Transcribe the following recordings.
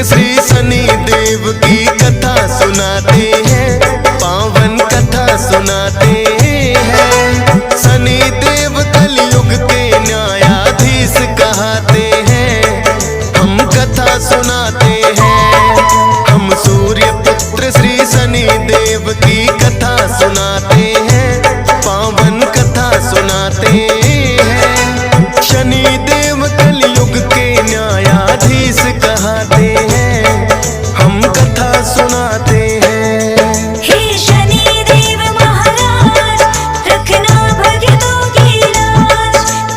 पुत्र श्री शनि देव की कथा सुनाते हैं, पावन कथा सुनाते हैं। शनि देव कलयुग के न्यायाधीश कहते हैं, हम कथा सुनाते हैं। हम सूर्य पुत्र श्री शनि देव की कथा सुनाते हैं, पावन कथा सुनाते हैं। शनि देव कलयुग के न्यायाधीश कहते हैं, हम कथा सुनाते हैं। हे शनि देव महाराज, रखना भक्तों की लाज।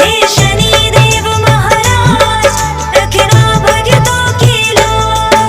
हे शनि देव महाराज, रखना भक्तों की लाज।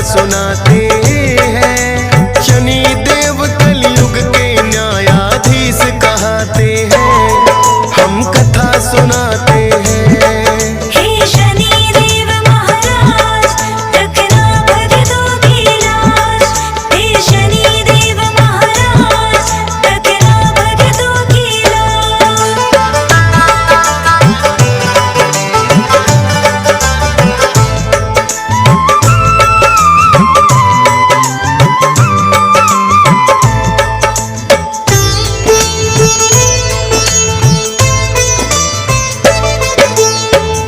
सुनाते हैं। शनि देव कलयुग के न्यायाधीश कहते हैं, हम कथा सुनाते हैं। हे शनि देव महाराज रखना भक्तों की लाज। हे शनि देव महाराज रखना भक्तों की लाज।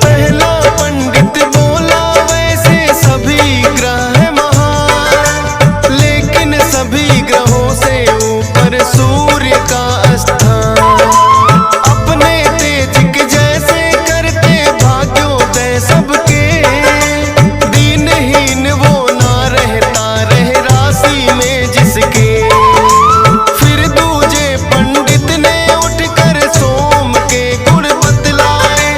पहला पंडित बोला वैसे सभी ग्रह महान, लेकिन सभी ग्रहों से ऊपर सूर्य का स्थान। अपने तेज के जैसे करते भाग्योदय सबके, दीनहीन वो ना रहता रह राशि में जिसके। फिर दूजे पंडित ने उठकर सोम के गुण बतलाए,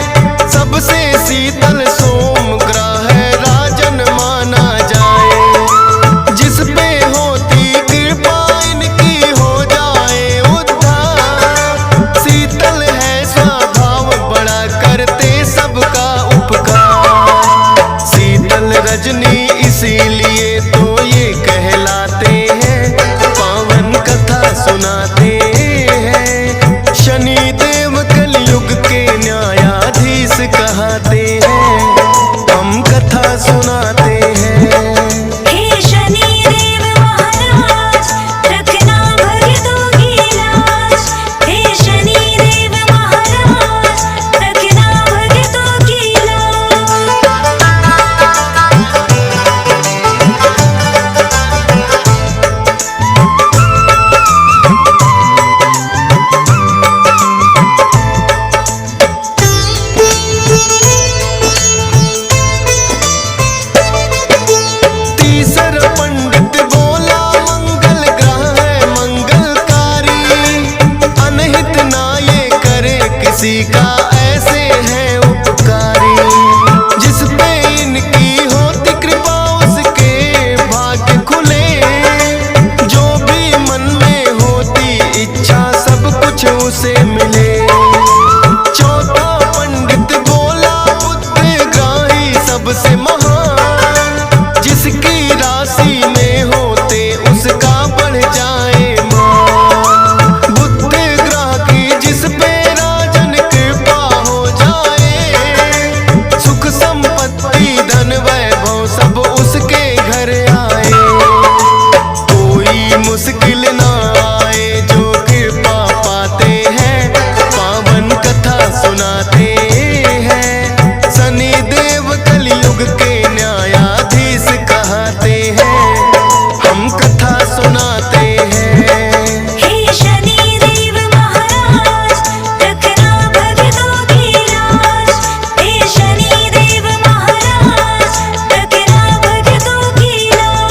सबसे शीतल सोम ग्रह राजन माना जाए। जिस पे होती कृपा इनकी हो जाए उद्धार। शीतल है स्वभाव बड़ा करते सबका उपकार। शीतल रजनी इसीलिए तो ये कहलाते हैं, पावन कथा सुनाते हैं। शनि देव कलयुग के न्यायाधीश कहते हैं, हम कथा सुनाते हैं। हे शनि देव महाराज रखना भक्तों की लाज। हे शनि देव महाराज रखना भक्तों की लाज। तीसरा पंडित बोला मंगल ग्रह है मंगलकारी, अनहित ना ये करे किसी का ऐसे है उपकारी। जिस पे इनकी होती कृपा उसके भाग्य खुले, जो भी मन में होती इच्छा सब कुछ उसे मिले। चौथा पंडित बोला बुद्धग्राही सबसे महान, जिसकी राशि में होते उसका बढ़ जाए मान। बुद्ध ग्रह की जिस पे राजन कृपा हो जाए, सुख संपत्ति धन वैभव सब उसके घर आए। कोई मुश्किल ना आए जो कृपा पाते हैं, पावन कथा सुनाते हैं। शनि देव कलयुग के न्यायाधीश कहते हैं, हम कथा सुनाते हैं। हे शनि देव महाराज रखना भक्तों की लाज। हे शनि देव महाराज रखना भक्तों की लाज।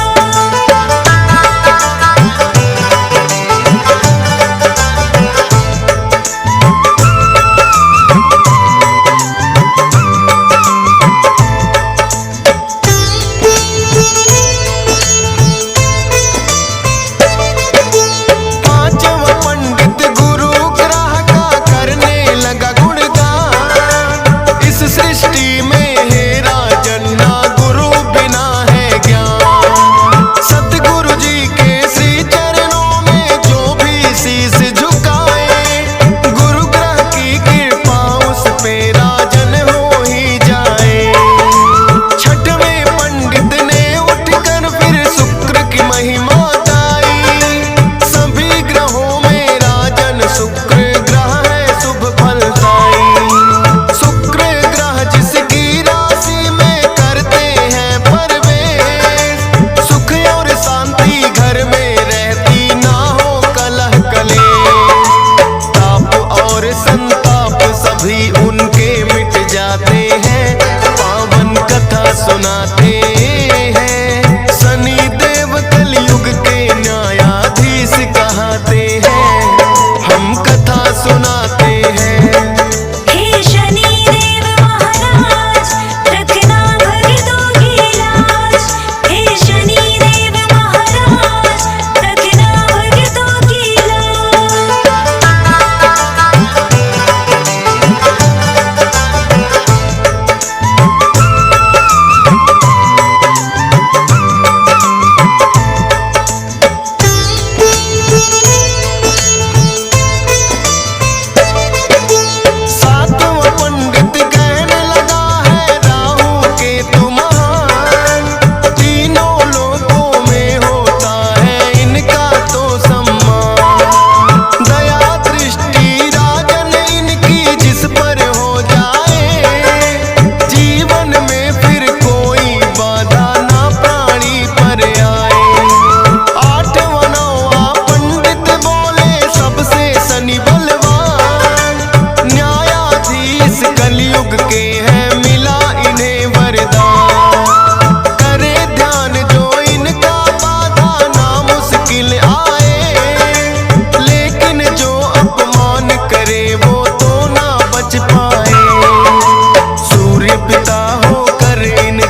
पांचवा पंडित गुरु ग्रह का करने लगा गुणगान। इस सृष्टि में है राजन ना गुरु बिना है ज्ञान। सतगुरु जी के श्री चरणों में जो भी शीश झुकाए, गुरु ग्रह की कृपा उस पे राजन हो ही जाए। छठवें पंडित ने उठकर फिर शुक्र की महिमा गाई। सभी ग्रहों में राजन शुक्र ग्रह है शुभ फलदायी। शुक्र ग्रह जिसकी राशि में करते हैं प्रवेश, सुख और शांति घर में रहती ना हो कलह कलेश। ताप और संताप सभी उनके मिट जाते हैं, पावन कथा सुनाते हैं। शनि देव कलयुग के न्यायाधीश कहते हैं, हम कथा सुनाते हैं। हे शनि देव महाराज रखना भक्तों की लाज। हे शनि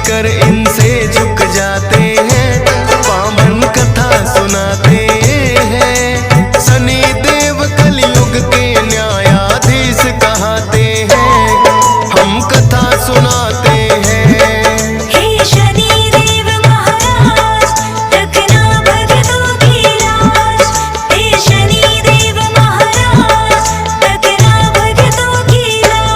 देखकर इनसे झुक जाते हैं, पावन कथा सुनाते हैं। शनि देव कलयुग के न्यायाधीश कहते हैं, हम कथा सुनाते हैं। हे शनि देव महाराज, रखना भक्तों की लाज। हे शनि देव महाराज, रखना भक्तों की लाज।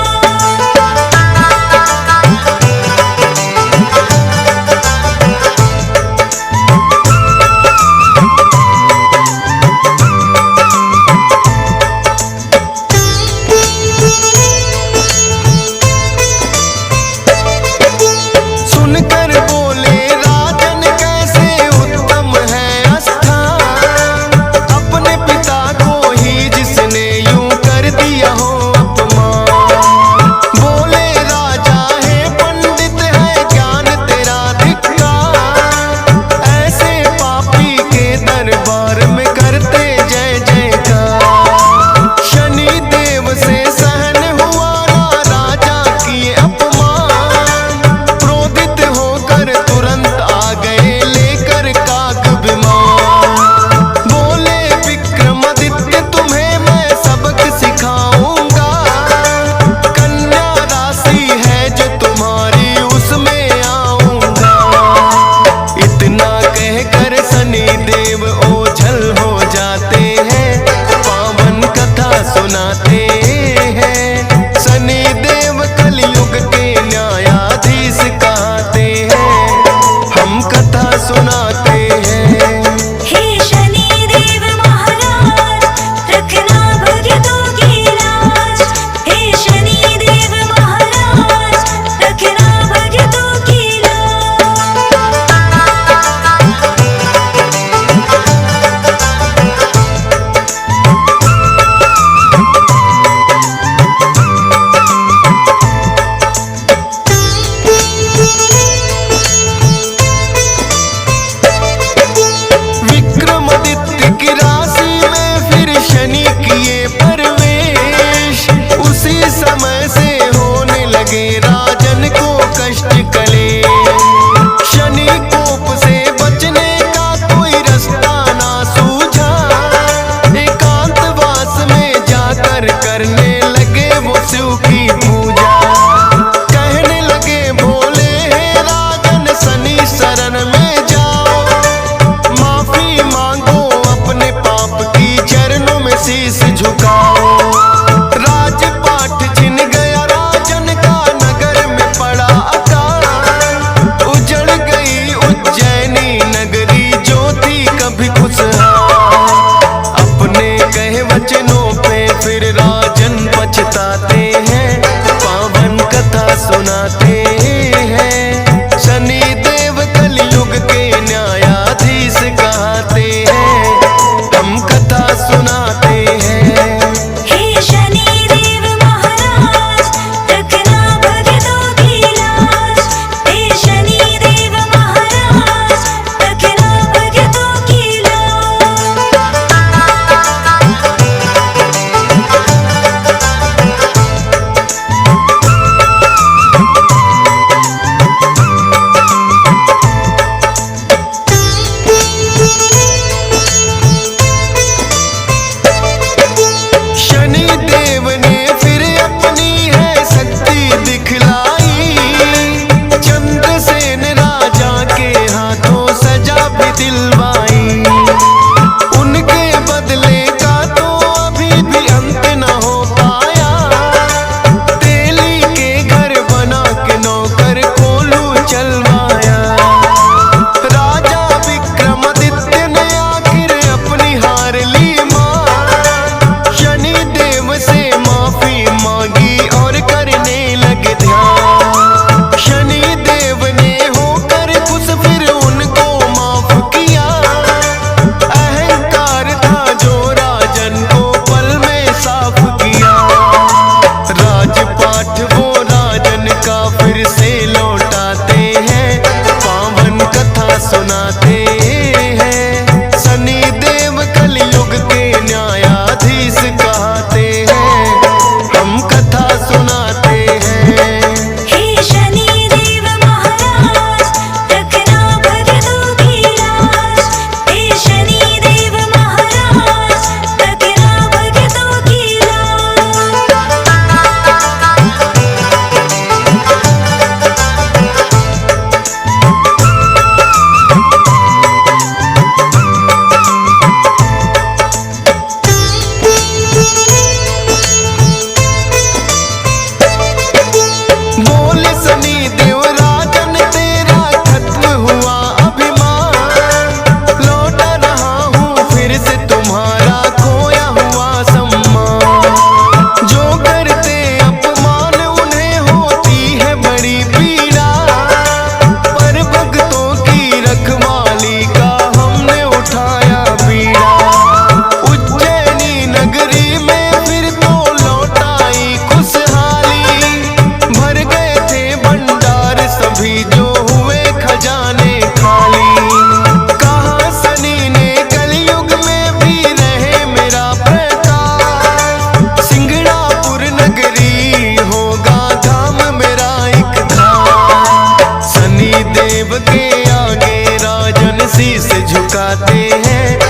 देव के आगे राजन शीस झुकाते हैं।